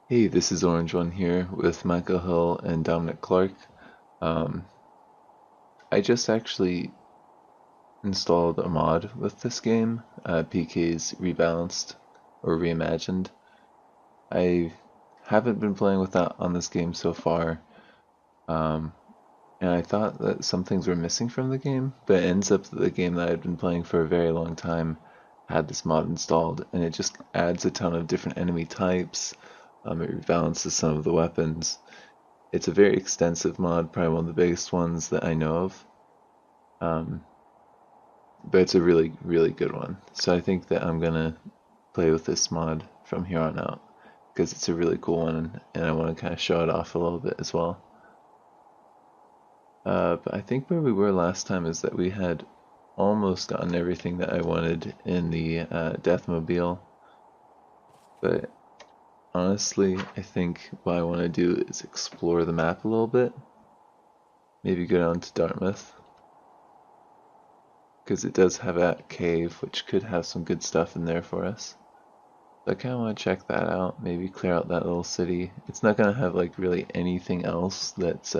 Hey, this is Orange One here with Michael Hill and Dominic Clark. Um, I just actually installed a mod with this game, PK's Rebalanced or Reimagined. I haven't been playing with that on this game so far, um, and I thought that some things were missing from the game, but it ends up that the game that I'd been playing for a very long time had this mod installed, and it just adds a ton of different enemy types. It rebalances some of the weapons. It's a very extensive mod, probably one of the biggest ones that I know of. Um, but it's a really, really good one. So I think that I'm gonna play with this mod from here on out because it's a really cool one and I want to kind of show it off a little bit as well. But I think where we were last time is that we had almost gotten everything that I wanted in the Deathmobile. But honestly, I think what I want to do is explore the map a little bit. Maybe go down to Dartmouth, because it does have that cave, which could have some good stuff in there for us. So I kind of want to check that out, maybe clear out that little city. It's not going to have like really anything else that's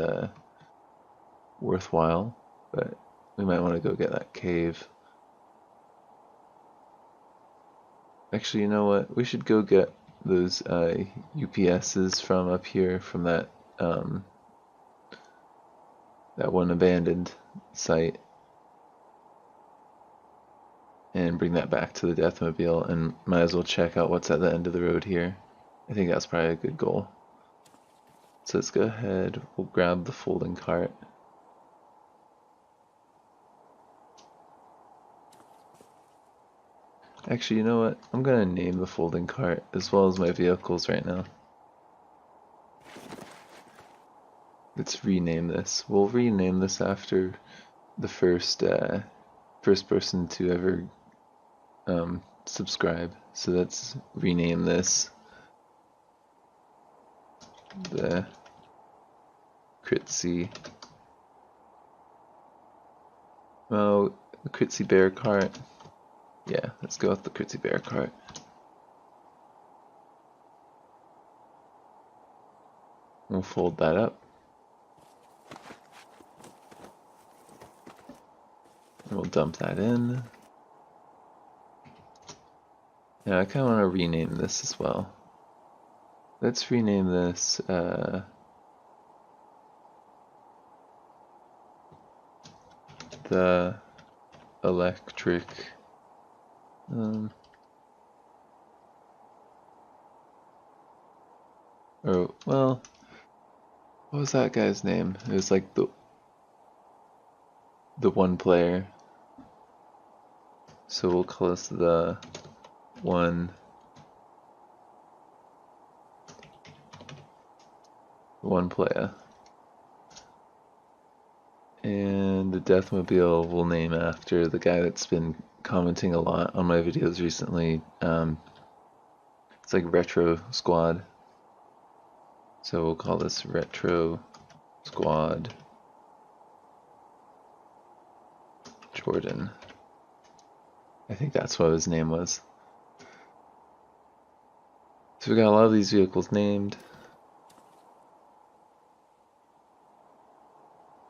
worthwhile, but we might want to go get that cave. Actually, you know what? We should go get those UPSs from up here, from that one abandoned site, and bring that back to the Deathmobile, and might as well check out what's at the end of the road here. I think that's probably a good goal. So let's go ahead, we'll grab the folding cart. Actually, you know what? I'm gonna name the folding cart as well as my vehicles right now. Let's rename this. We'll rename this after the first person to ever subscribe. So let's rename this the Critzy. Oh, the Critzy Bear cart. Yeah, let's go with the Critzy Bear cart. We'll fold that up. And we'll dump that in. Now I kind of want to rename this as well. Let's rename this the electric or well, what was that guy's name? It was like the one player. So we'll call this the one player. And the Deathmobile we'll name after the guy that's been commenting a lot on my videos recently. It's like Retro Squad. So we'll call this Retro Squad Jordan. I think that's what his name was. So we got a lot of these vehicles named.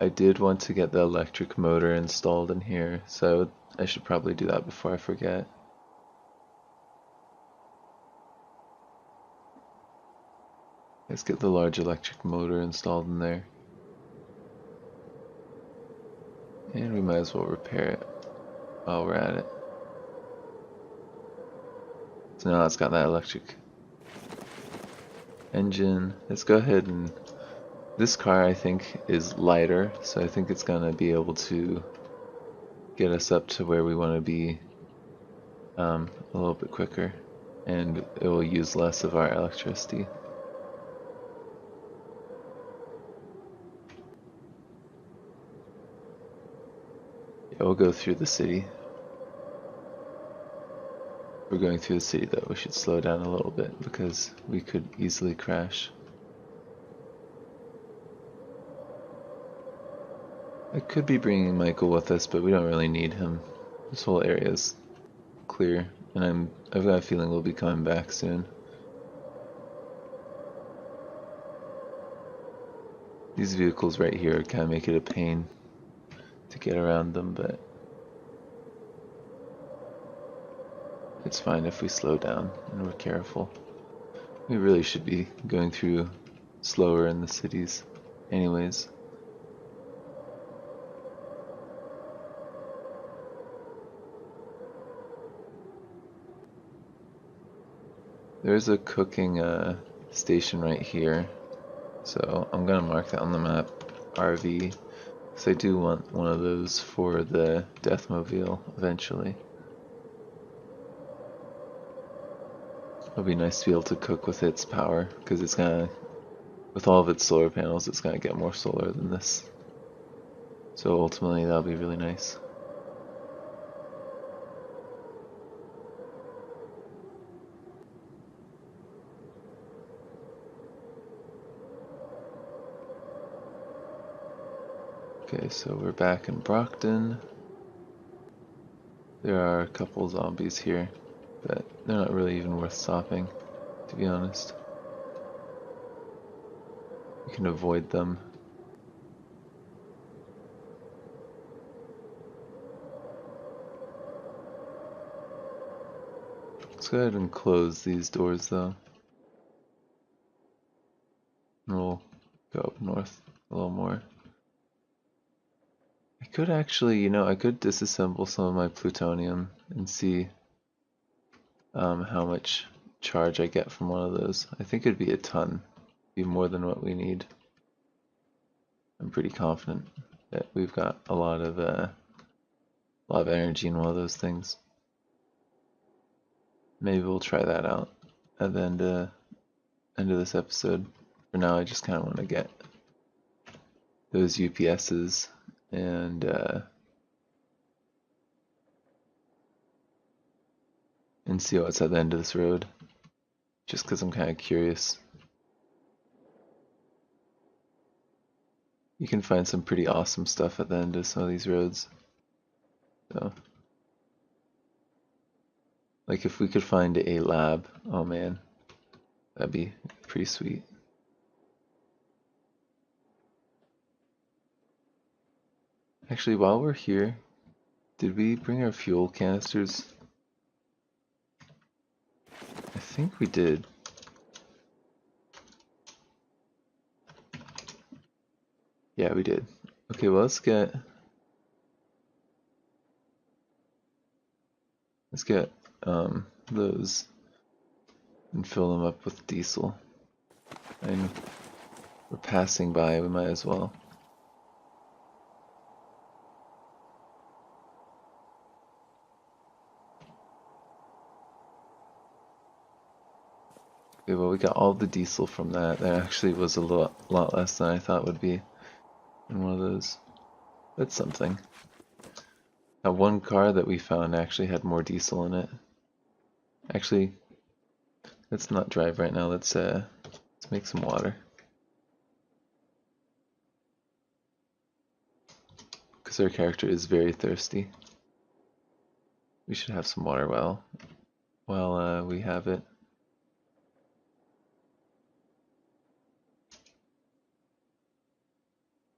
I did want to get the electric motor installed in here, so I should probably do that before I forget. Let's get the large electric motor installed in there. And we might as well repair it while we're at it. So now it's got that electric engine. Let's go ahead and... This car I think is lighter, so I think it's gonna be able to get us up to where we want to be a little bit quicker, and it will use less of our electricity. Yeah, we'll go through the city. If we're going through the city though, we should slow down a little bit because we could easily crash. I could be bringing Michael with us, but we don't really need him. This whole area is clear, and I've got a feeling we'll be coming back soon. These vehicles right here kind of make it a pain to get around them, but it's fine if we slow down and we're careful. We really should be going through slower in the cities anyways. There's a cooking station right here, so I'm gonna mark that on the map, RV, because I do want one of those for the Deathmobile eventually. It'll be nice to be able to cook with its power, because it's gonna, with all of its solar panels, it's gonna get more solar than this. So ultimately that'll be really nice. Okay, so we're back in Brockton. There are a couple zombies here, but they're not really even worth stopping, to be honest. You can avoid them. Let's go ahead and close these doors though. And we'll go up north a little more. I could actually, I could disassemble some of my plutonium and see how much charge I get from one of those. I think it'd be a ton. Be more than what we need. I'm pretty confident that we've got a lot of energy in one of those things. Maybe we'll try that out at the end of this episode. For now, I just kind of want to get those UPSs and see what's at the end of this road. Just because I'm kind of curious. You can find some pretty awesome stuff at the end of some of these roads. So, like if we could find a lab, oh man, that'd be pretty sweet. Actually, while we're here, did we bring our fuel canisters? I think we did. Yeah, we did. Okay, well let's get those and fill them up with diesel. And we're passing by, we might as well. Okay, well we got all the diesel from that. That actually was a lot less than I thought it would be in one of those. That's something. That one car that we found actually had more diesel in it. Actually, let's not drive right now. Let's make some water. Because our character is very thirsty. We should have some water while we have it.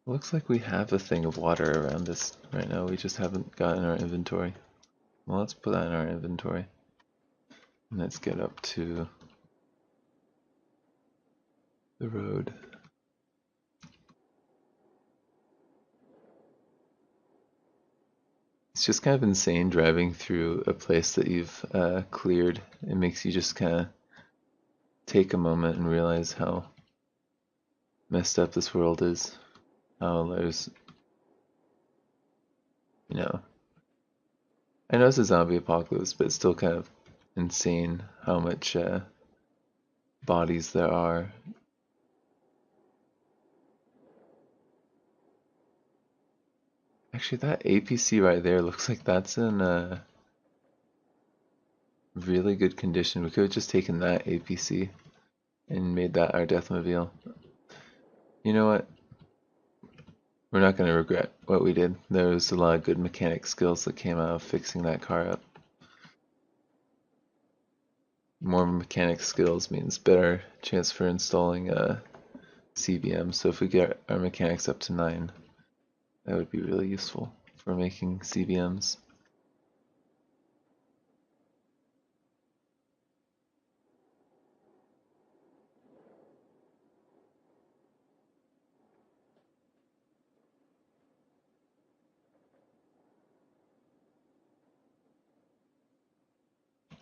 Looks like we have a thing of water around us right now. We just haven't got in our inventory. Well, let's put that in our inventory. And let's get up to the road. It's just kind of insane driving through a place that you've cleared. It makes you just kind of take a moment and realize how messed up this world is. How there's, I know it's a zombie apocalypse, but it's still kind of insane how much bodies there are. Actually, that APC right there looks like that's in really good condition. We could have just taken that APC and made that our Deathmobile. You know what? We're not going to regret what we did. There was a lot of good mechanic skills that came out of fixing that car up. More mechanic skills means better chance for installing CBM, so if we get our mechanics up to 9, that would be really useful for making CBMs.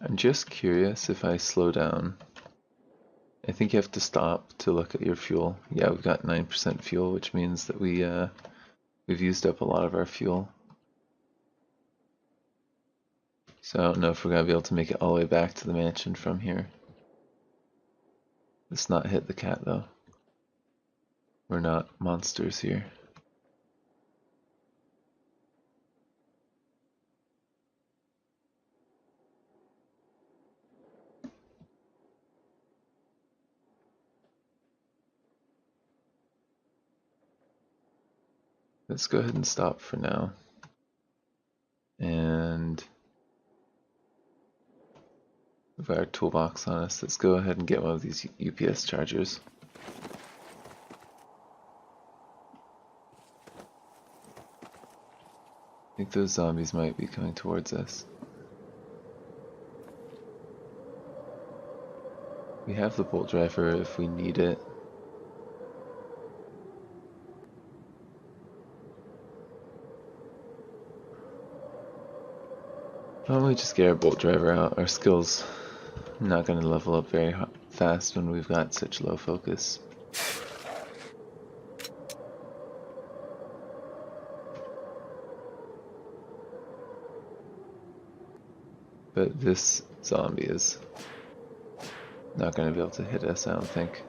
I'm just curious if I slow down. I think you have to stop to look at your fuel. Yeah, we've got 9% fuel, which means that we've used up a lot of our fuel. So I don't know if we're gonna be able to make it all the way back to the mansion from here. Let's not hit the cat though. We're not monsters here. Let's go ahead and stop for now. And with our toolbox on us, let's go ahead and get one of these UPS chargers. I think those zombies might be coming towards us. We have the bolt driver if we need it. Why don't we just get our bolt driver out? Our skill's not going to level up very fast when we've got such low focus. But this zombie is not going to be able to hit us, I don't think.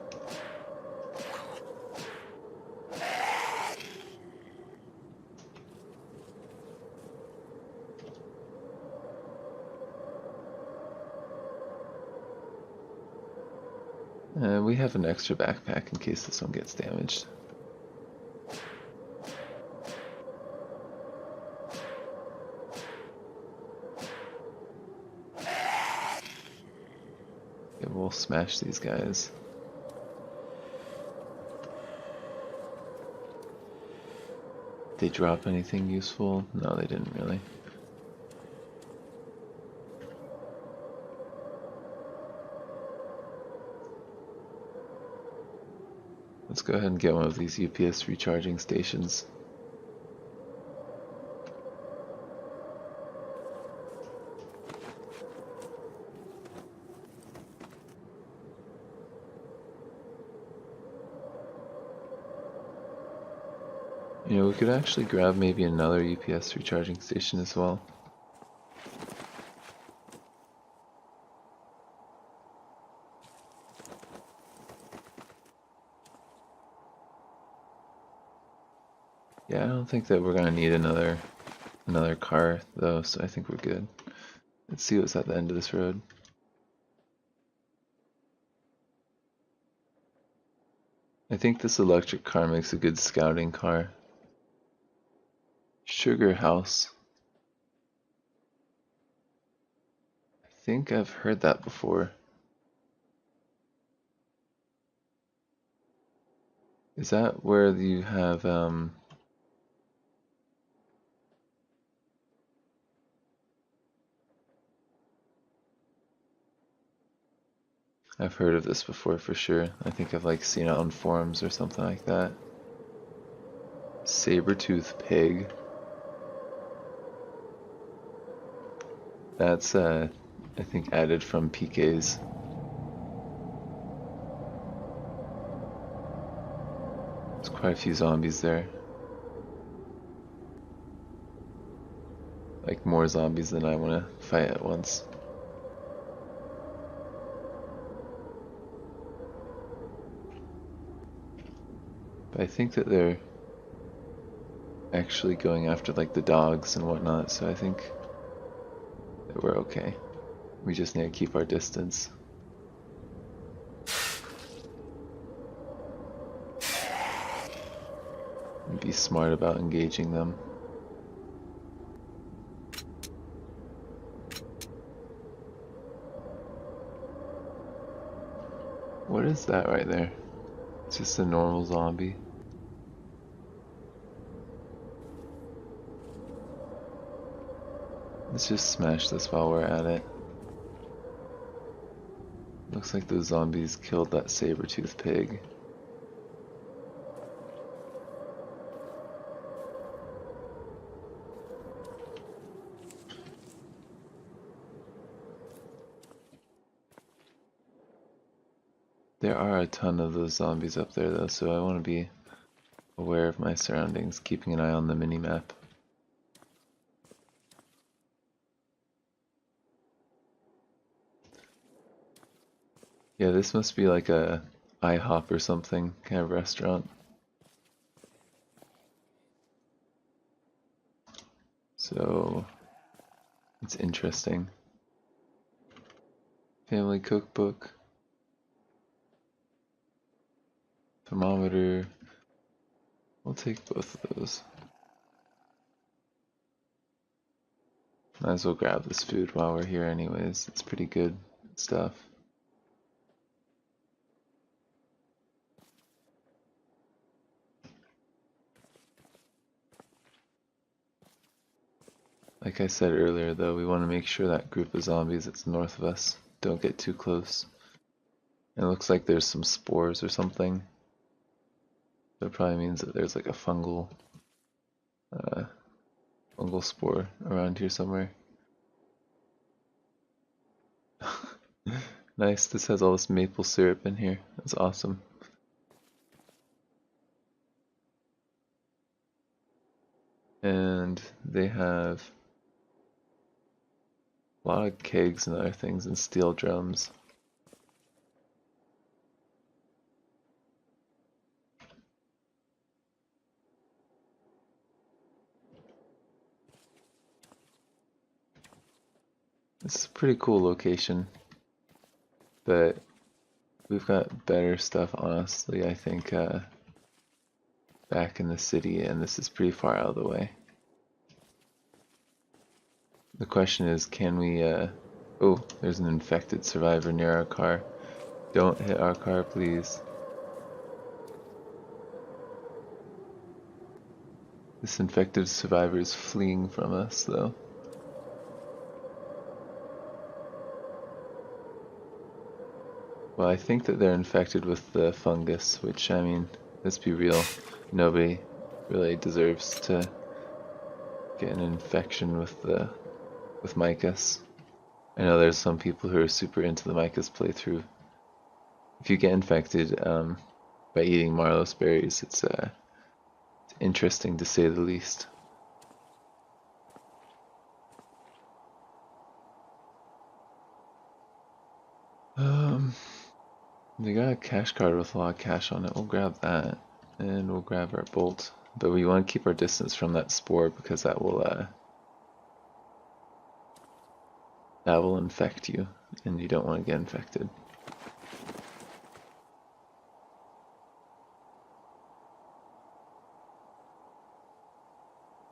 We have an extra backpack in case this one gets damaged. Okay, we'll smash these guys. Did they drop anything useful? No, they didn't really. Let's go ahead and get one of these UPS recharging stations. You know, we could actually grab maybe another UPS recharging station as well. Yeah, I don't think that we're gonna need another car though, so I think we're good. Let's see what's at the end of this road. I think this electric car makes a good scouting car. Sugar House. I think I've heard that before. Is that where you have I've heard of this before for sure. I think I've like seen it on forums or something like that. Saber-tooth pig. That's I think added from PK's. There's quite a few zombies there. Like more zombies than I want to fight at once. But I think that they're actually going after like the dogs and whatnot, so I think that we're okay. We just need to keep our distance. And be smart about engaging them. What is that right there? It's just a normal zombie. Let's just smash this while we're at it. Looks like those zombies killed that saber-toothed pig. There are a ton of those zombies up there though, so I want to be aware of my surroundings, keeping an eye on the mini-map. Yeah, this must be like a IHOP or something kind of restaurant. So it's interesting. Family cookbook. Thermometer. We'll take both of those. Might as well grab this food while we're here anyways. It's pretty good stuff. Like I said earlier though, we want to make sure that group of zombies that's north of us don't get too close. It looks like there's some spores or something. That probably means that there's like a fungal spore around here somewhere. Nice, this has all this maple syrup in here. That's awesome. And they have a lot of kegs and other things and steel drums. This is a pretty cool location, but we've got better stuff honestly, I think, back in the city, and this is pretty far out of the way. The question is, can we, oh, there's an infected survivor near our car. Don't hit our car, please. This infected survivor is fleeing from us, though. Well, I think that they're infected with the fungus, which, I mean, let's be real, nobody really deserves to get an infection with Micas. I know there's some people who are super into the Micas playthrough. If you get infected by eating Marlos berries, it's interesting to say the least. They got a cash card with a lot of cash on it. We'll grab that, and we'll grab our bolt. But we want to keep our distance from that spore because that will infect you, and you don't want to get infected.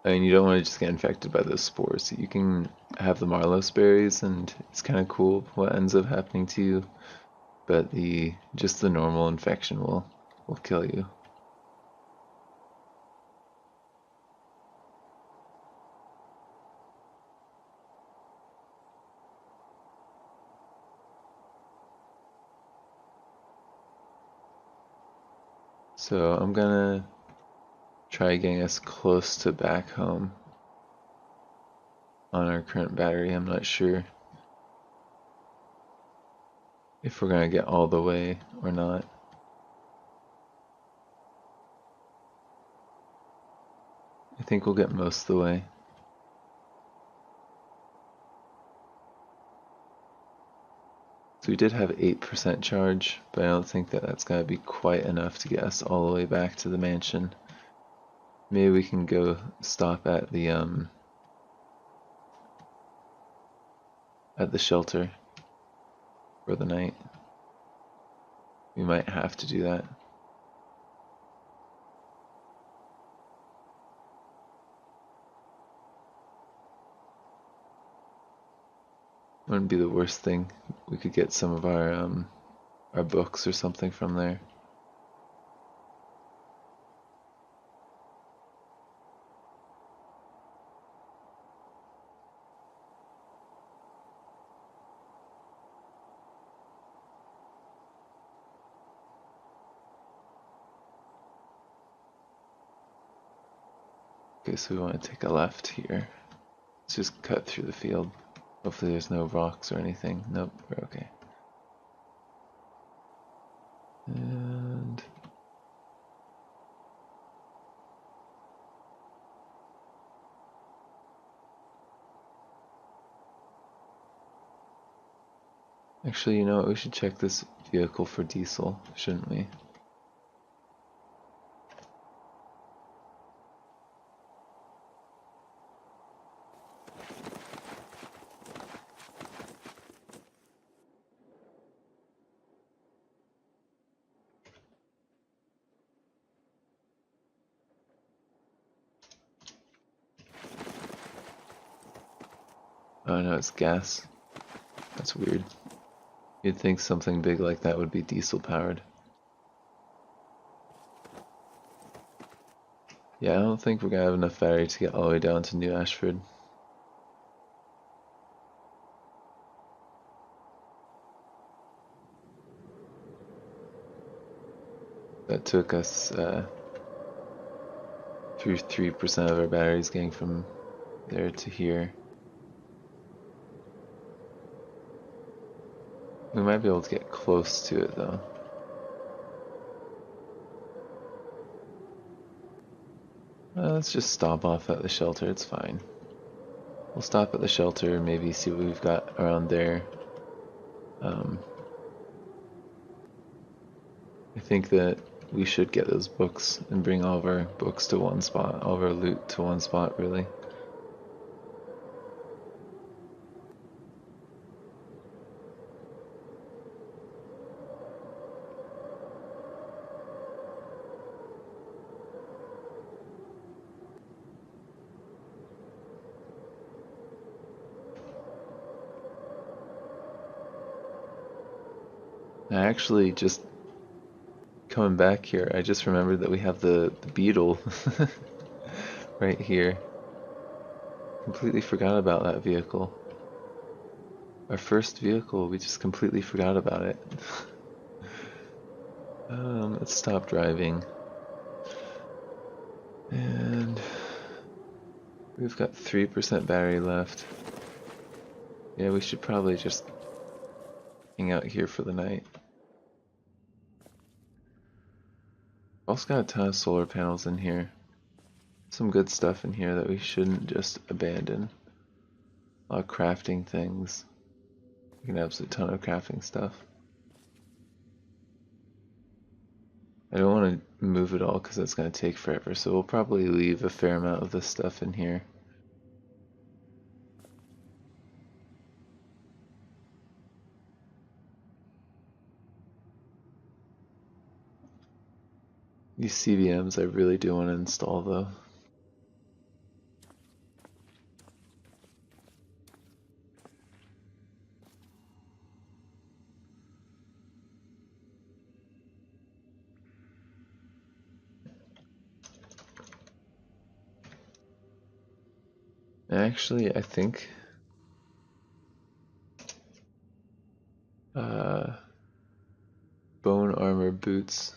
I mean, you don't want to just get infected by those spores. You can have the Marlos berries, and it's kind of cool what ends up happening to you. But just the normal infection will kill you. So I'm gonna try getting us close to back home on our current battery. I'm not sure if we're gonna get all the way or not. I think we'll get most of the way. So we did have 8% charge, but I don't think that that's gonna be quite enough to get us all the way back to the mansion. Maybe we can go stop at the shelter for the night. We might have to do that. Wouldn't be the worst thing. We could get some of our books or something from there. Okay, so we want to take a left here. Let's just cut through the field. Hopefully there's no rocks or anything. Nope, we're okay. And actually, you know what? We should check this vehicle for diesel, shouldn't we? Oh no, it's gas. That's weird. You'd think something big like that would be diesel powered. Yeah, I don't think we're gonna have enough battery to get all the way down to New Ashford. That took us through 3% of our batteries getting from there to here. We might be able to get close to it though. Let's just stop off at the shelter, it's fine. We'll stop at the shelter, maybe see what we've got around there. I think that we should get those books and bring all of our books to one spot, all of our loot to one spot, really. I actually just coming back here, I just remembered that we have the beetle right here. Completely forgot about that vehicle. Our first vehicle, we just completely forgot about it. Let's stop driving. And we've got 3% battery left. Yeah, we should probably just hang out here for the night. Also got a ton of solar panels in here. Some good stuff in here that we shouldn't just abandon. A lot of crafting things. We can have a ton of crafting stuff. I don't want to move it all because that's going to take forever, so we'll probably leave a fair amount of this stuff in here. These CVMs I really do want to install though. Actually, I think bone armor boots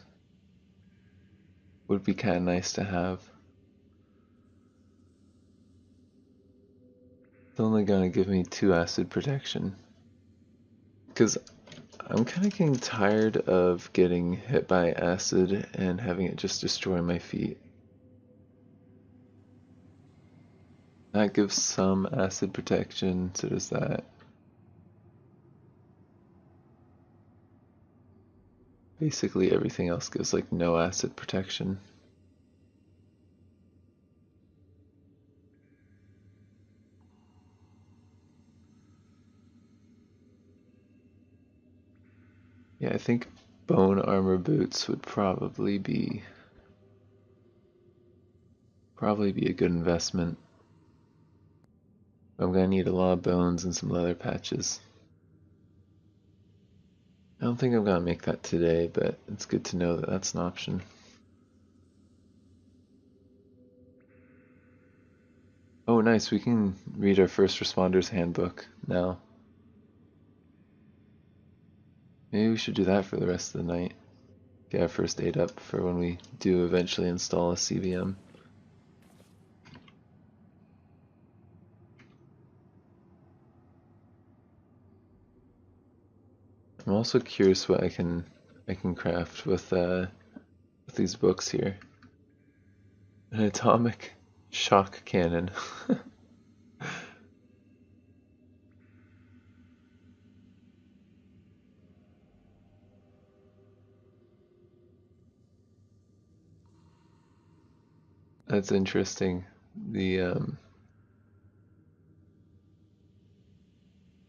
would be kind of nice to have. It's only going to give me 2 acid protection. Because I'm kind of getting tired of getting hit by acid and having it just destroy my feet. That gives some acid protection, so does that. Basically everything else gives like no acid protection. Yeah, I think bone armor boots would probably be a good investment. I'm gonna need a lot of bones and some leather patches. I don't think I'm gonna make that today, but it's good to know that that's an option. Oh nice, we can read our first responders handbook now. Maybe we should do that for the rest of the night. Get our first aid up for when we do eventually install a CVM. I'm also curious what I can craft with these books here. An atomic shock cannon. That's interesting. The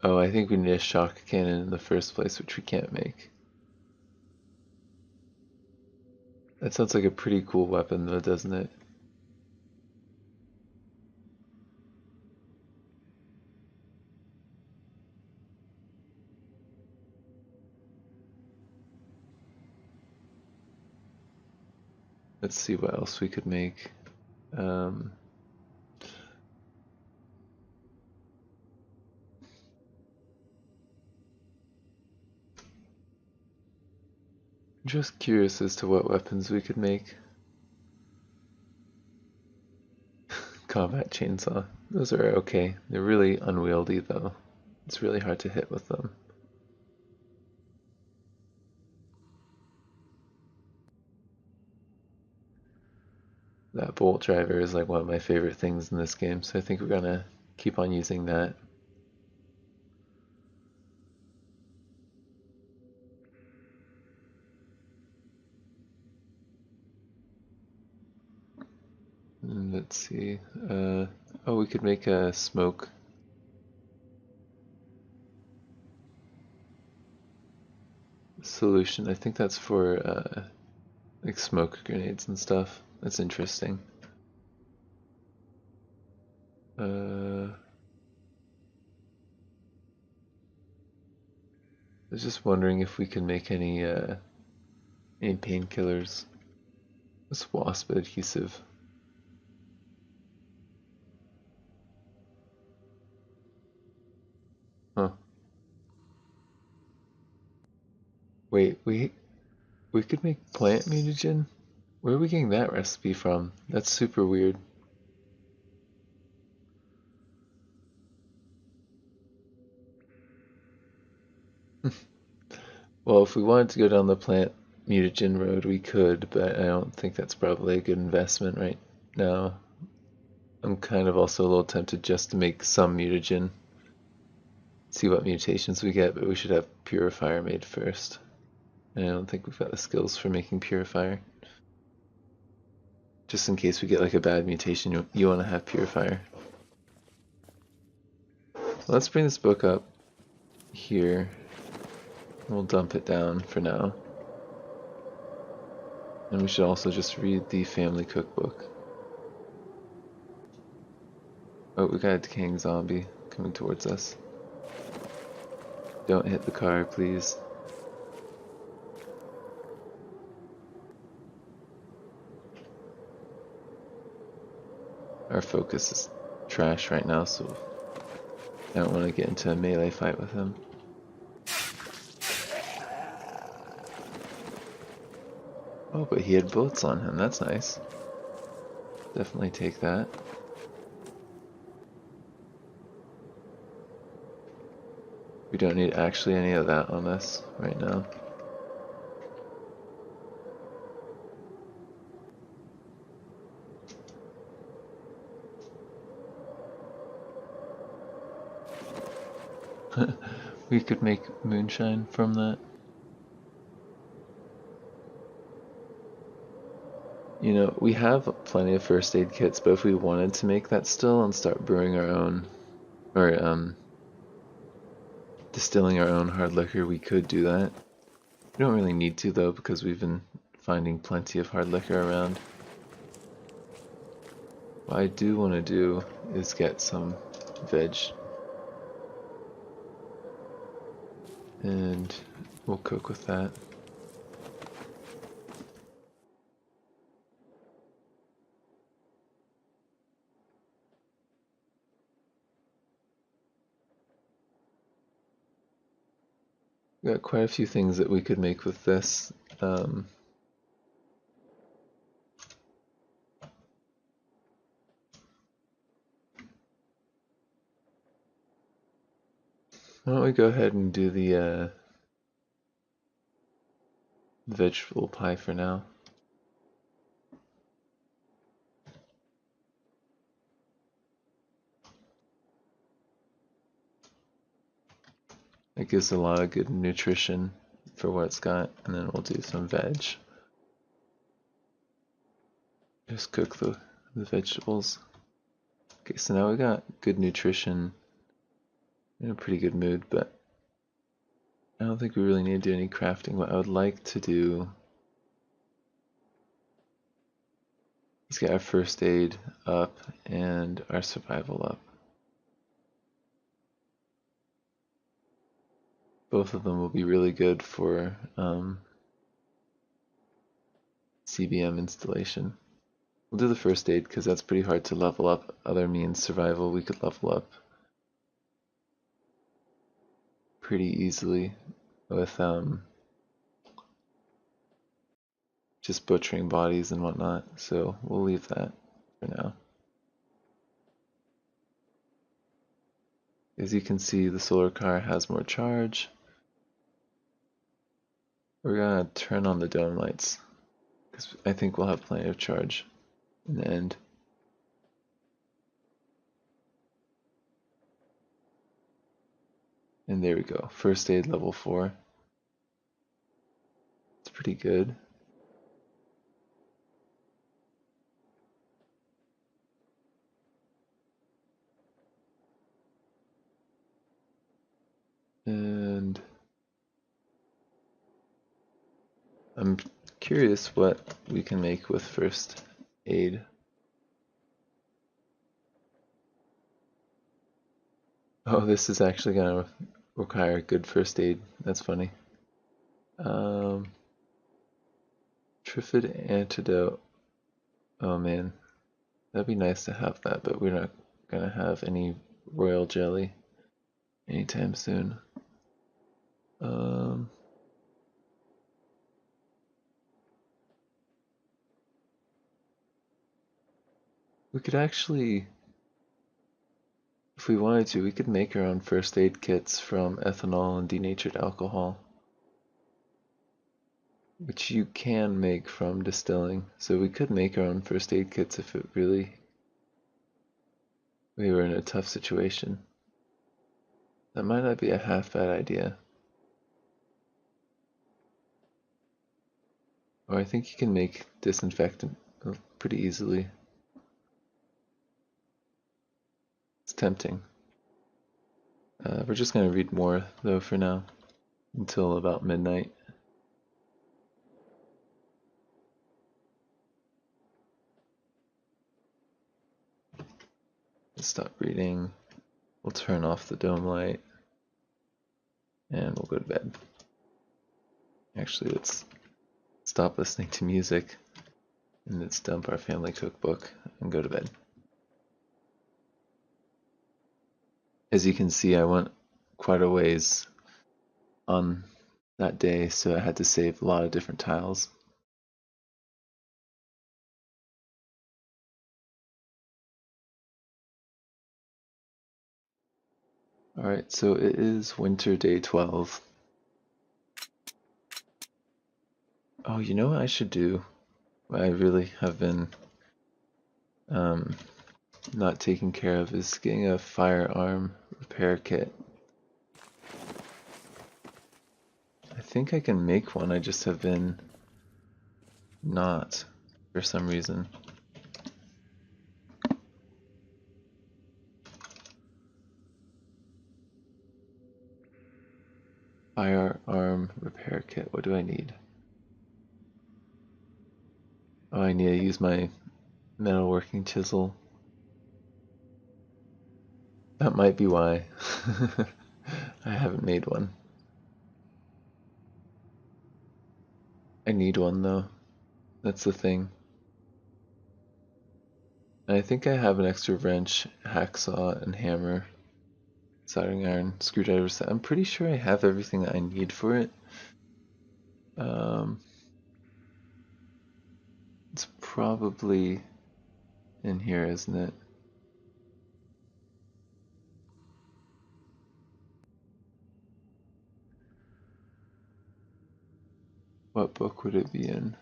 oh, I think we need a shock cannon in the first place, which we can't make. That sounds like a pretty cool weapon though, doesn't it? Let's see what else we could make. Um, just curious as to what weapons we could make. Combat chainsaw. Those are okay. They're really unwieldy though. It's really hard to hit with them. That bolt driver is like one of my favorite things in this game, so I think we're gonna keep on using that. And let's see. Oh, we could make a smoke solution. I think that's for like smoke grenades and stuff. That's interesting. I was just wondering if we can make any painkillers. This wasp adhesive. Huh. Wait, we could make plant mutagen? Where are we getting that recipe from? That's super weird. Well, if we wanted to go down the plant mutagen road, we could, but I don't think that's probably a good investment right now. I'm kind of also a little tempted just to make some mutagen, see what mutations we get, but we should have purifier made first. And I don't think we've got the skills for making purifier. Just in case we get like a bad mutation, you want to have purifier. Let's bring this book up here. We'll dump it down for now. And we should also just read the family cookbook. Oh, we got a decaying zombie coming towards us. Don't hit the car, please. Our focus is trash right now, so I don't want to get into a melee fight with him. Oh, but he had bullets on him. That's nice. Definitely take that. We don't need actually any of that on us right now. We could make moonshine from that. You know, we have plenty of first aid kits, but if we wanted to make that still and start brewing our own, or distilling our own hard liquor, we could do that. We don't really need to though, because we've been finding plenty of hard liquor around. What I do want to do is get some veg. And we'll cook with that. Got quite a few things that we could make with this. Why don't we go ahead and do the vegetable pie for now. It gives a lot of good nutrition for what it's got, and then we'll do some veg. Just cook the vegetables. Okay, so now we got good nutrition, in a pretty good mood, but I don't think we really need to do any crafting. What I would like to do is get our first aid up and our survival up. Both of them will be really good for CBM installation. We'll do the first aid because that's pretty hard to level up. Other means survival we could level up pretty easily with just butchering bodies and whatnot. So we'll leave that for now. As you can see, the solar car has more charge. We're gonna turn on the dome lights because I think we'll have plenty of charge in the end. And there we go, first aid level 4. It's pretty good. And I'm curious what we can make with first aid. Oh, this is actually gonna require good first aid. That's funny. Trifid antidote. Oh man, that'd be nice to have that, but we're not gonna have any royal jelly anytime soon. We could actually, if we wanted to, we could make our own first aid kits from ethanol and denatured alcohol, which you can make from distilling. So we could make our own first aid kits if it really we were in a tough situation. That might not be a half bad idea. Or I think you can make disinfectant pretty easily. It's tempting. We're just going to read more though for now, until about midnight. Let's stop reading. We'll turn off the dome light. And we'll go to bed. Actually, let's stop listening to music and let's dump our family cookbook and go to bed. As you can see, I went quite a ways on that day, so I had to save a lot of different tiles. Alright, so it is winter day 12. Oh, you know what I should do? What I really have been not taking care of is getting a firearm repair kit. I think I can make one, I just have been not for some reason. Firearm repair kit, what do I need? Oh, I need to use my metalworking chisel. That might be why I haven't made one. I need one though. That's the thing. And I think I have an extra wrench, hacksaw, and hammer, soldering iron, screwdriver set. I'm pretty sure I have everything that I need for it. It's probably in here, isn't it? What book would it be in?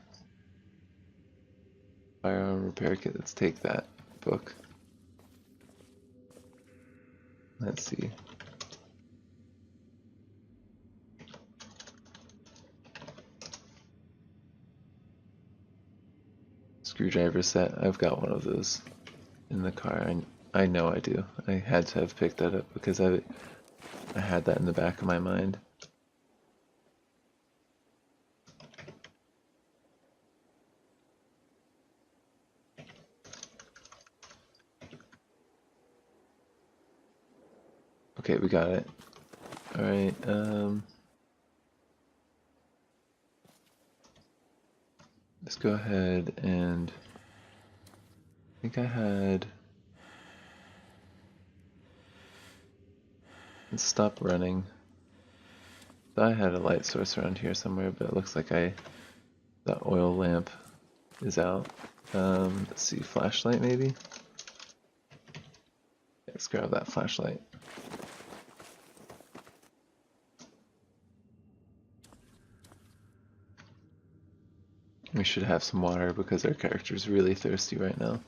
Firearm repair kit. Let's take that book. Let's see. Screwdriver set. I've got one of those in the car. I know I do. I had to have picked that up because I had that in the back of my mind. Okay, we got it. Alright, let's go ahead and I think I had, let's stop running. Thought I had a light source around here somewhere, but it looks like that oil lamp is out. Let's see, flashlight maybe? Let's grab that flashlight. We should have some water because our character's really thirsty right now.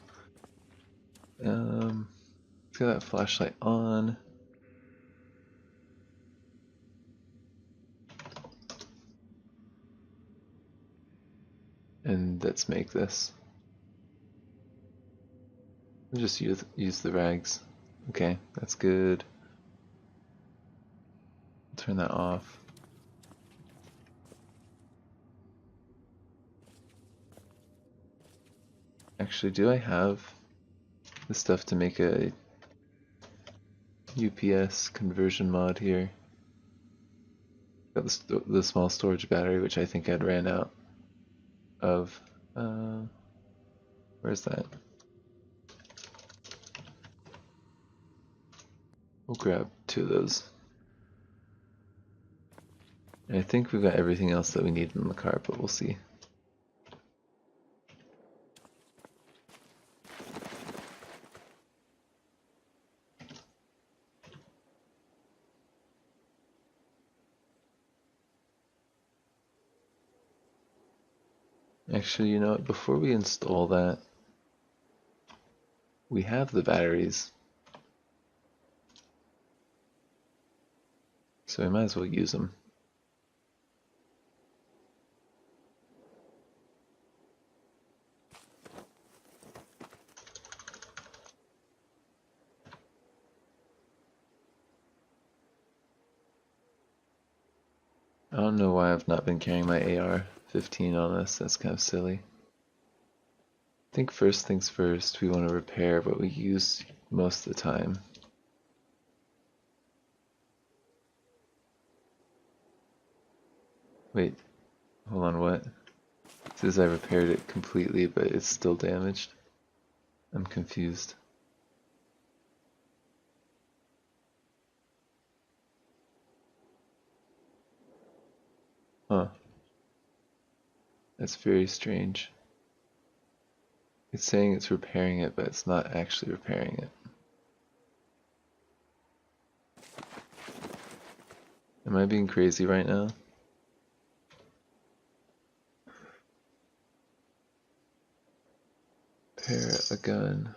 Let's get that flashlight on. And let's make this. We'll just use the rags. Okay, that's good. Turn that off. Actually, do I have the stuff to make a UPS conversion mod here? Got the small storage battery, which I think I'd ran out of. Where's that? We'll grab 2 of those. And I think we've got everything else that we need in the car, but we'll see. Actually, you know what? Before we install that, we have the batteries. So we might as well use them. I don't know why I've not been carrying my AR-15 on us. That's kind of silly. I think first things first, we want to repair what we use most of the time. Wait, hold on, what? It says I repaired it completely, but it's still damaged. I'm confused. Huh. That's very strange. It's saying it's repairing it, but it's not actually repairing it. Am I being crazy right now? Repair a gun.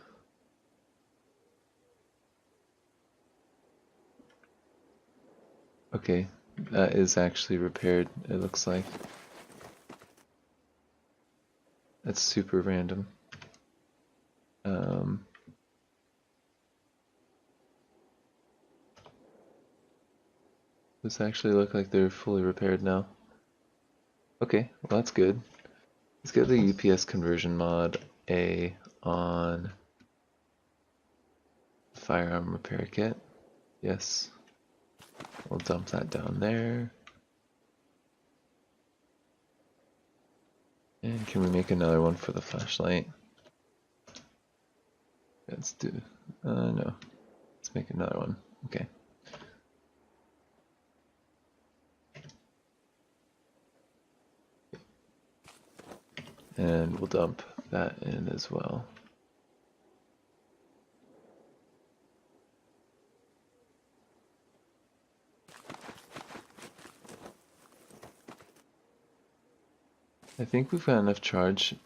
Okay, that is actually repaired, it looks like. That's super random. This actually look like they're fully repaired now. Okay, well that's good. Let's get the UPS conversion mod A on firearm repair kit. Yes. We'll dump that down there. And can we make another one for the flashlight? Let's do, no. Let's make another one. Okay. And we'll dump that in as well. I think we've got enough charge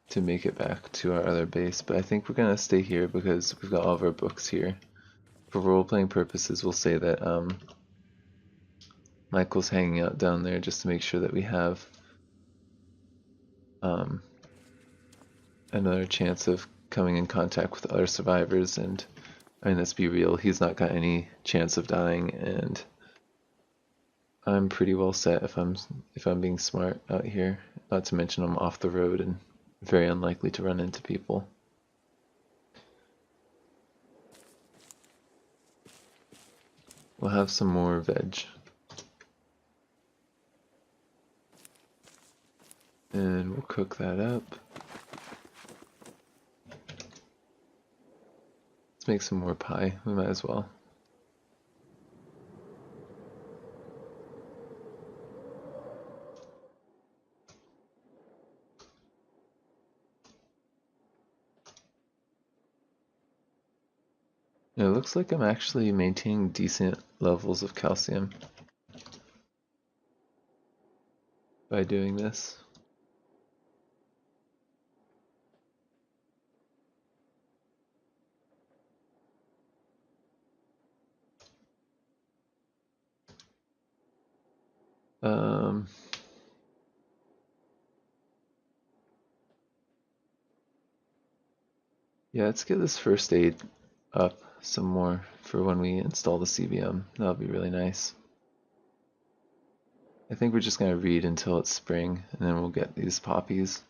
to make it back to our other base, but I think we're gonna stay here because we've got all of our books here. For role-playing purposes, we'll say that Michael's hanging out down there just to make sure that we have another chance of coming in contact with other survivors. And I mean, let's be real, he's not got any chance of dying, and I'm pretty well set if I'm being smart out here. Not to mention I'm off the road and very unlikely to run into people. We'll have some more veg. And we'll cook that up. Let's make some more pie. We might as well. It looks like I'm actually maintaining decent levels of calcium by doing this. Yeah, let's get this first aid up some more for when we install the CBM. That'll be really nice. I think we're just going to read until it's spring, and then we'll get these poppies.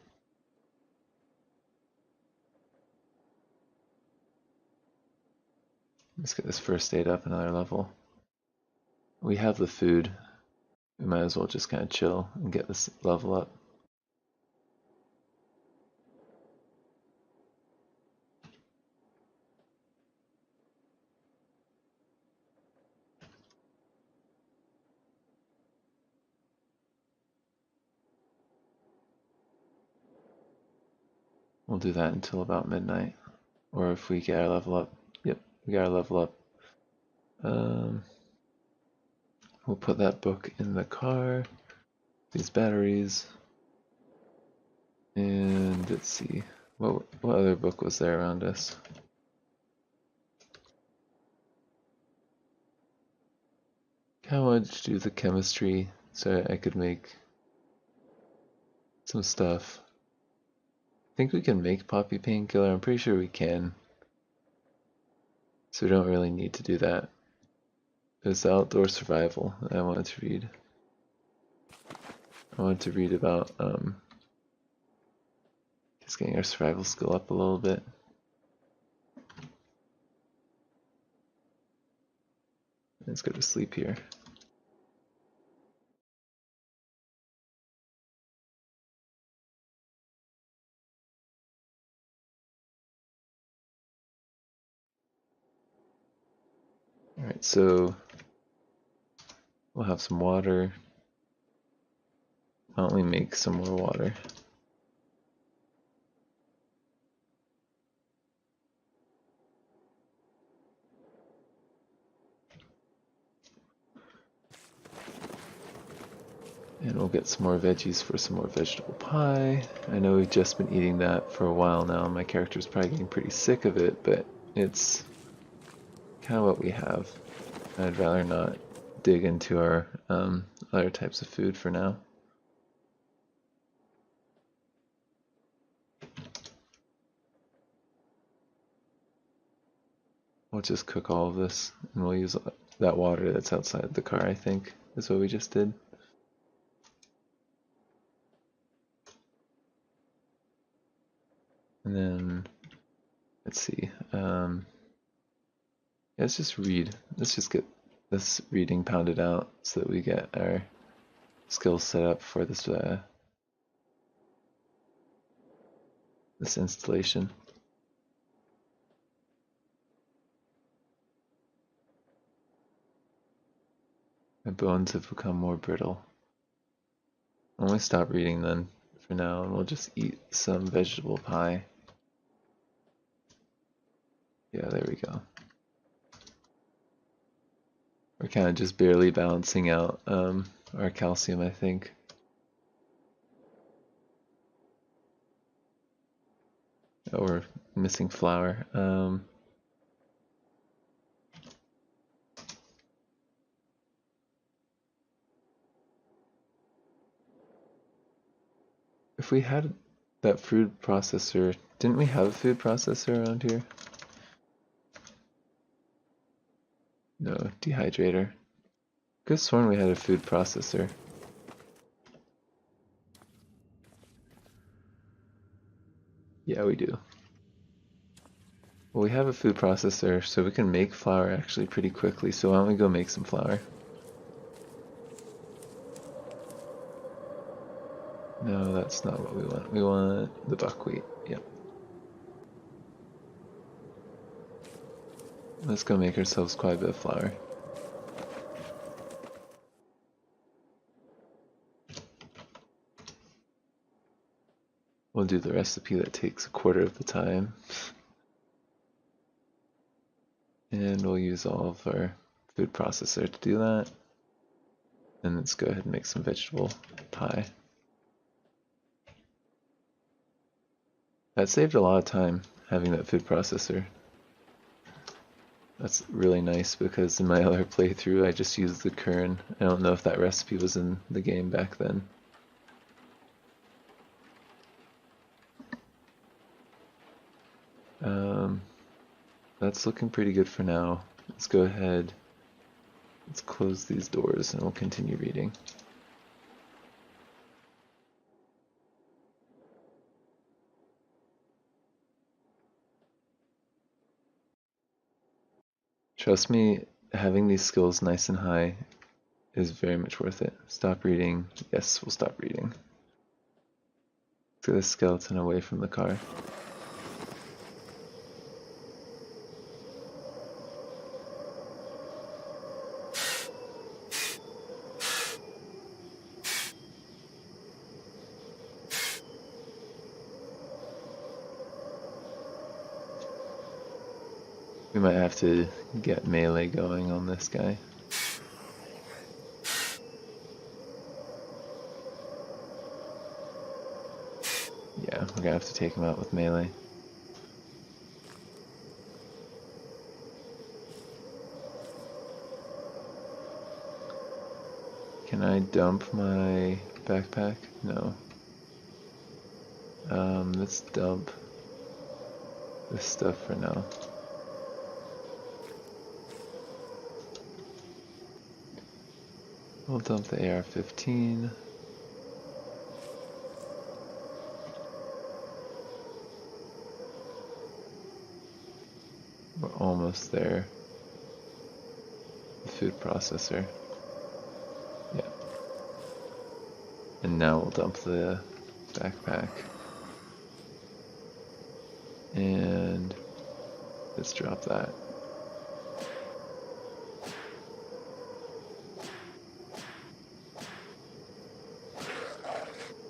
Let's get this first aid up another level. We have the food. We might as well just kind of chill and get this level up. We'll do that until about midnight. Or if we get our level up. Yep, we got our level up. We'll put that book in the car. These batteries. And let's see. What other book was there around us? Kinda wanted to do the chemistry so I could make some stuff. I think we can make poppy painkiller. I'm pretty sure we can. So we don't really need to do that. It's outdoor survival that I wanted to read. I wanted to read about just getting our survival skill up a little bit. Let's go to sleep here. Alright, so we'll have some water. Why don't we make some more water? And we'll get some more veggies for some more vegetable pie. I know we've just been eating that for a while now. My character's probably getting pretty sick of it, but it's kind of what we have. I'd rather not dig into our other types of food for now. We'll just cook all of this, and we'll use that water that's outside the car, I think, is what we just did. And then, let's see, let's just read. Let's just get this reading pounded out so that we get our skills set up for this this installation. My bones have become more brittle. I'll only stop reading then for now, and we'll just eat some vegetable pie. Yeah, there we go. We're kind of just barely balancing out our calcium, I think. Oh, we're missing flour. If we had that food processor, didn't we have a food processor around here? No, dehydrator. Could have sworn we had a food processor. Yeah, we do. Well, we have a food processor, so we can make flour actually pretty quickly, so why don't we go make some flour? No, that's not what we want. We want the buckwheat. Yep. Let's go make ourselves quite a bit of flour. We'll do the recipe that takes a quarter of the time. And we'll use all of our food processor to do that. And let's go ahead and make some vegetable pie. That saved a lot of time, having that food processor. That's really nice because in my other playthrough I just used the kern. I don't know if that recipe was in the game back then. That's looking pretty good for now. Let's go ahead. Let's close these doors and we'll continue reading. Trust me, having these skills nice and high is very much worth it. Stop reading. Yes, we'll stop reading. Let's get the skeleton away from the car. We might have to get melee going on this guy. Yeah, we're gonna have to take him out with melee. Can I dump my backpack? No. Let's dump this stuff for now. We'll dump the AR-15. We're almost there. The food processor. Yeah. And now we'll dump the backpack. And let's drop that.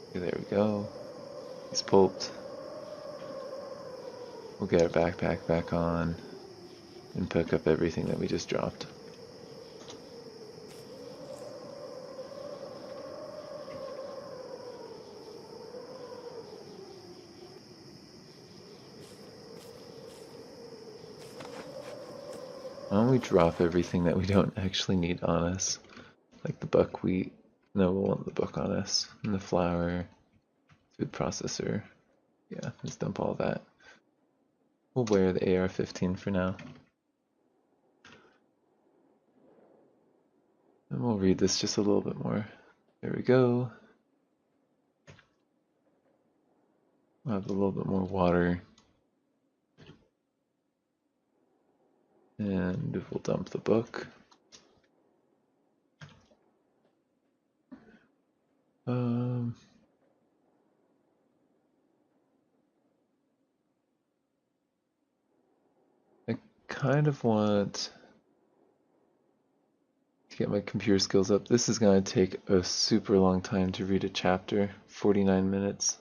Okay, there we go. He's pulped. We'll get our backpack back on and pick up everything that we just dropped. Why don't we drop everything that we don't actually need on us? Like the buckwheat. No, we'll want the book on us. And the flour. Food processor. Yeah, let's dump all that. We'll wear the AR-15 for now. And we'll read this just a little bit more. There we go. We'll have a little bit more water. And we'll dump the book. I kind of want to get my computer skills up. This is going to take a super long time to read a chapter, 49 minutes.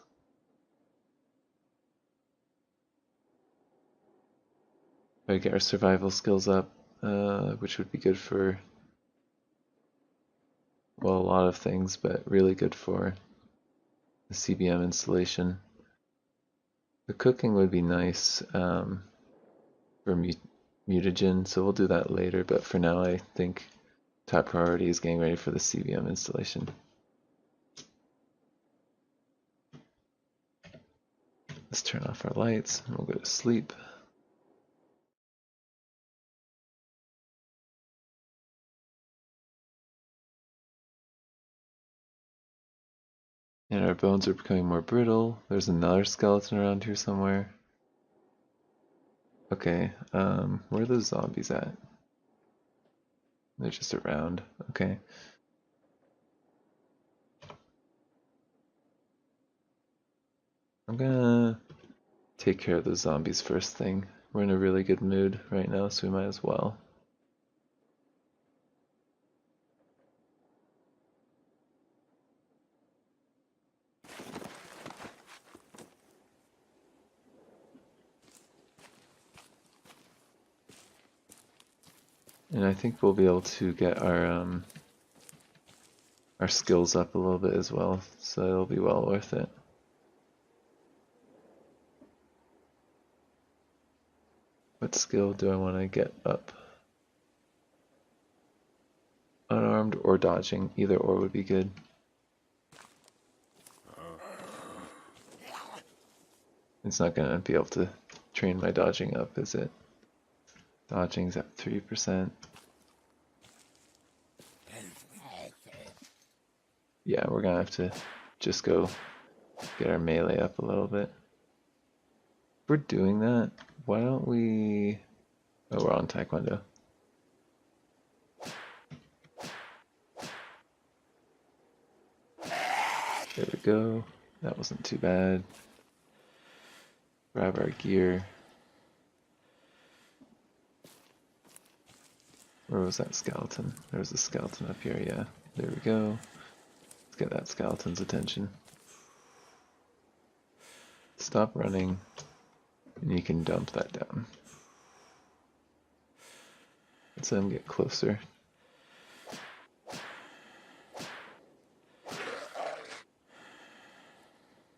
Gotta get our survival skills up, which would be good for, well, a lot of things, but really good for the CBM installation. The cooking would be nice for mutagen, so we'll do that later, but for now I think top priority is getting ready for the CVM installation. Let's turn off our lights and we'll go to sleep. And our bones are becoming more brittle. There's another skeleton around here somewhere. Okay, where are those zombies at? They're just around. Okay. I'm gonna take care of the zombies first thing. We're in a really good mood right now, so we might as well. And I think we'll be able to get our skills up a little bit as well, so it'll be well worth it. What skill do I want to get up? Unarmed or dodging, either or would be good. It's not gonna be able to train my dodging up, is it? Dodging's at 3%. Yeah, we're gonna have to just go get our melee up a little bit. If we're doing that, why don't we... Oh, we're on Taekwondo. There we go. That wasn't too bad. Grab our gear. Where was that skeleton? There was a skeleton up here, yeah. There we go. Let's get that skeleton's attention. Stop running, and you can dump that down. Let's let him get closer.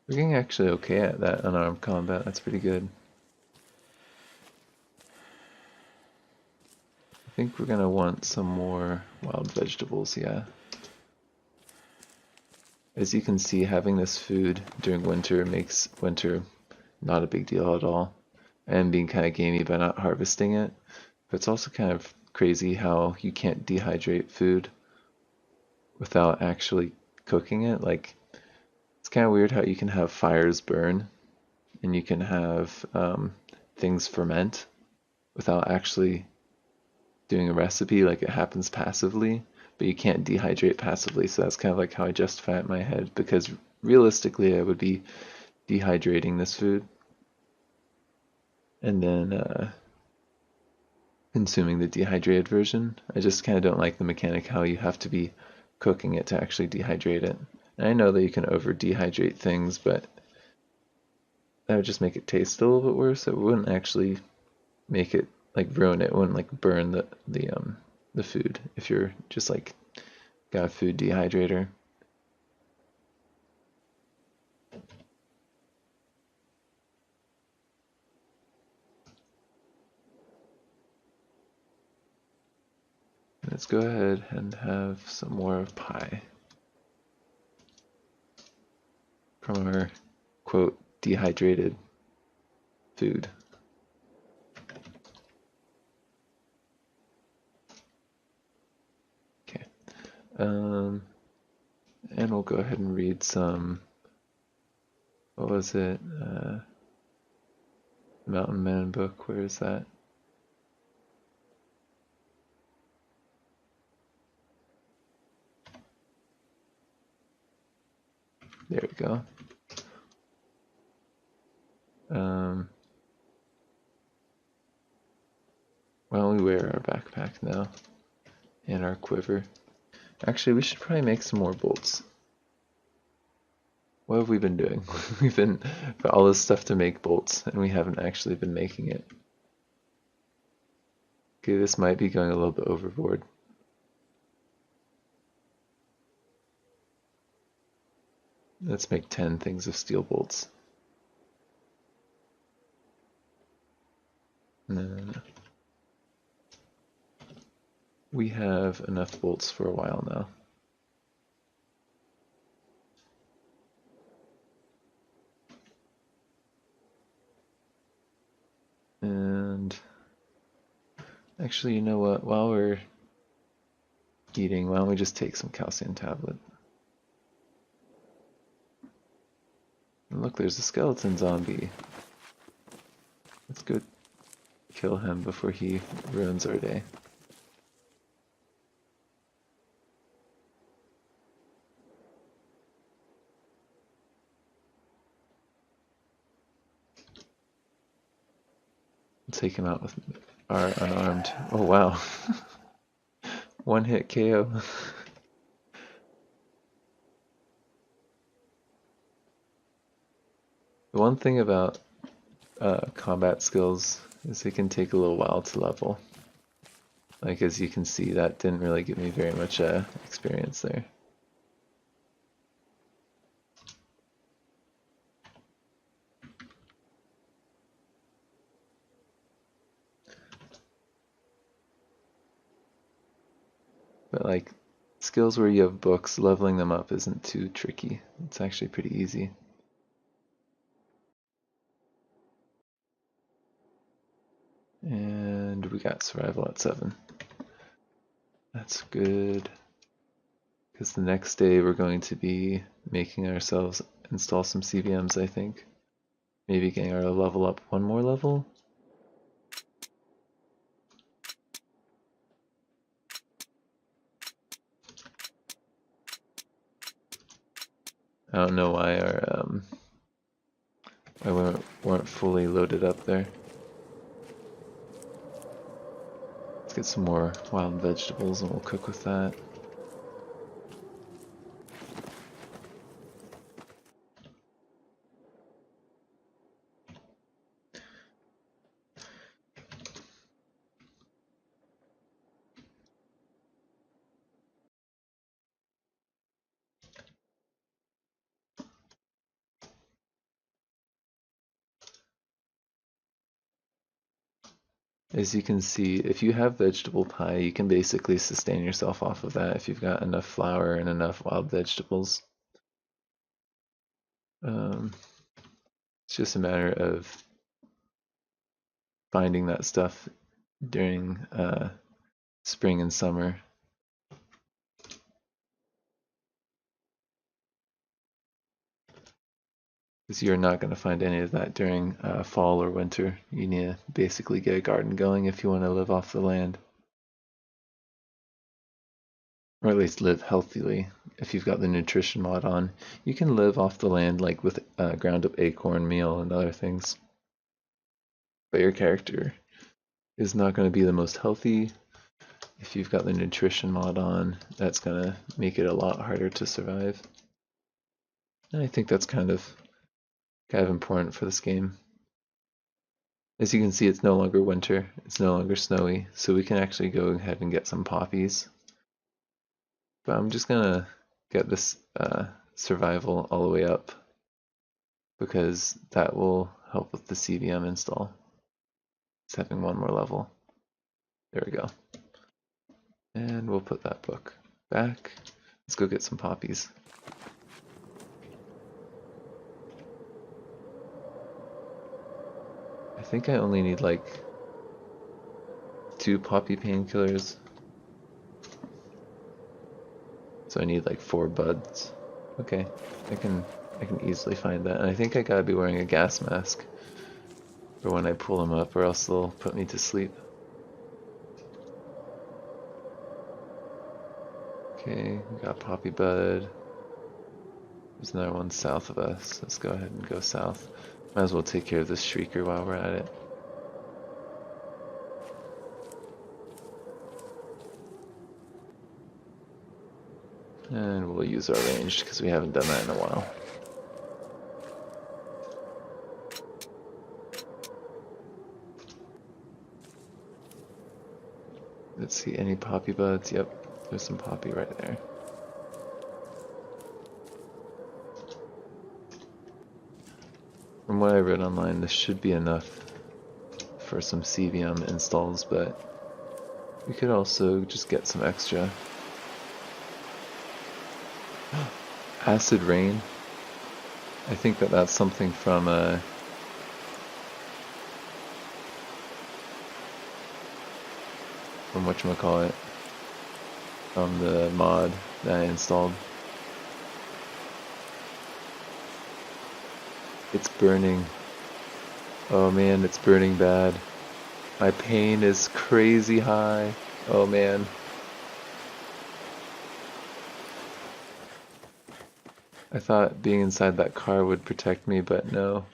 We're getting actually okay at that unarmed combat, that's pretty good. I think we're gonna want some more wild vegetables, yeah. As you can see, having this food during winter makes winter not a big deal at all, and being kind of gamey by not harvesting it. But it's also kind of crazy how you can't dehydrate food without actually cooking it. Like, it's kind of weird how you can have fires burn and you can have things ferment without actually doing a recipe. Like, it happens passively, but you can't dehydrate passively. So that's kind of like how I justify it in my head, because realistically I would be dehydrating this food and then consuming the dehydrated version. I just kind of don't like the mechanic how you have to be cooking it to actually dehydrate it. And I know that you can over dehydrate things, but that would just make it taste a little bit worse. It wouldn't actually make it like ruin it. It wouldn't like burn the food if you're just like got a food dehydrator. Let's go ahead and have some more pie from our quote dehydrated food. Okay. And we'll go ahead and read some, what was it? Mountain Man book, where is that? There we go. Why don't we wear our backpack now and our quiver? Actually, we should probably make some more bolts. What have we been doing? We've been got all this stuff to make bolts, and we haven't actually been making it. Okay, this might be going a little bit overboard. Let's make 10 things of steel bolts. And then we have enough bolts for a while now. And actually, you know what? While we're eating, why don't we just take some calcium tablet? And look, there's a skeleton zombie. Let's go kill him before he ruins our day. Take him out with our unarmed. Oh wow. One hit KO. The one thing about combat skills is they can take a little while to level. Like as you can see, that didn't really give me very much experience there. But like skills where you have books, leveling them up isn't too tricky. It's actually pretty easy. And we got survival at 7. That's good. Because the next day we're going to be making ourselves install some CVMs, I think. Maybe getting our level up one more level. I don't know why we weren't fully loaded up there. Let's get some more wild vegetables and we'll cook with that. As you can see, if you have vegetable pie, you can basically sustain yourself off of that if you've got enough flour and enough wild vegetables. It's just a matter of finding that stuff during spring and summer. Because you're not going to find any of that during fall or winter. You need to basically get a garden going if you want to live off the land. Or at least live healthily. If you've got the nutrition mod on, you can live off the land like with ground up acorn meal and other things. But your character is not going to be the most healthy. If you've got the nutrition mod on, that's going to make it a lot harder to survive. And I think that's kind of important for this game. As you can see, it's no longer winter, it's no longer snowy, so we can actually go ahead and get some poppies. But I'm just gonna get this survival all the way up because that will help with the CVM install. It's having one more level. There we go. And we'll put that book back. Let's go get some poppies. I think I only need like 2 poppy painkillers. So I need like 4 buds. Okay, I can easily find that. And I think I gotta be wearing a gas mask for when I pull them up, or else they'll put me to sleep. Okay, we got poppy bud. There's another one south of us. Let's go ahead and go south. Might as well take care of this shrieker while we're at it. And we'll use our ranged because we haven't done that in a while. Let's see, any poppy buds? Yep, there's some poppy right there. From what I read online, this should be enough for some CVM installs, but we could also just get some extra. Acid rain. I think that's something from whatchamacallit, from the mod that I installed. It's burning. Oh man, it's burning bad. My pain is crazy high. Oh man. I thought being inside that car would protect me, but no.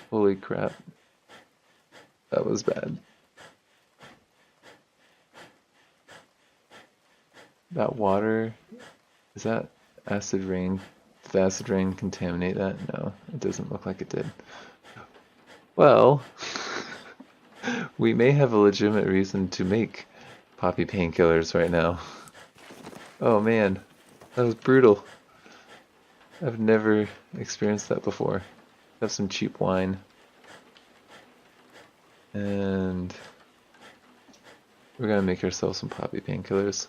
Holy crap. That was bad. That water, is that acid rain? Did the acid rain contaminate that? No, it doesn't look like it did. Well, we may have a legitimate reason to make poppy painkillers right now. Oh man, that was brutal. I've never experienced that before. Have some cheap wine. And we're gonna make ourselves some poppy painkillers.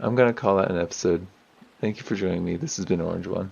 I'm gonna call that an episode. Thank you for joining me. This has been Orange One.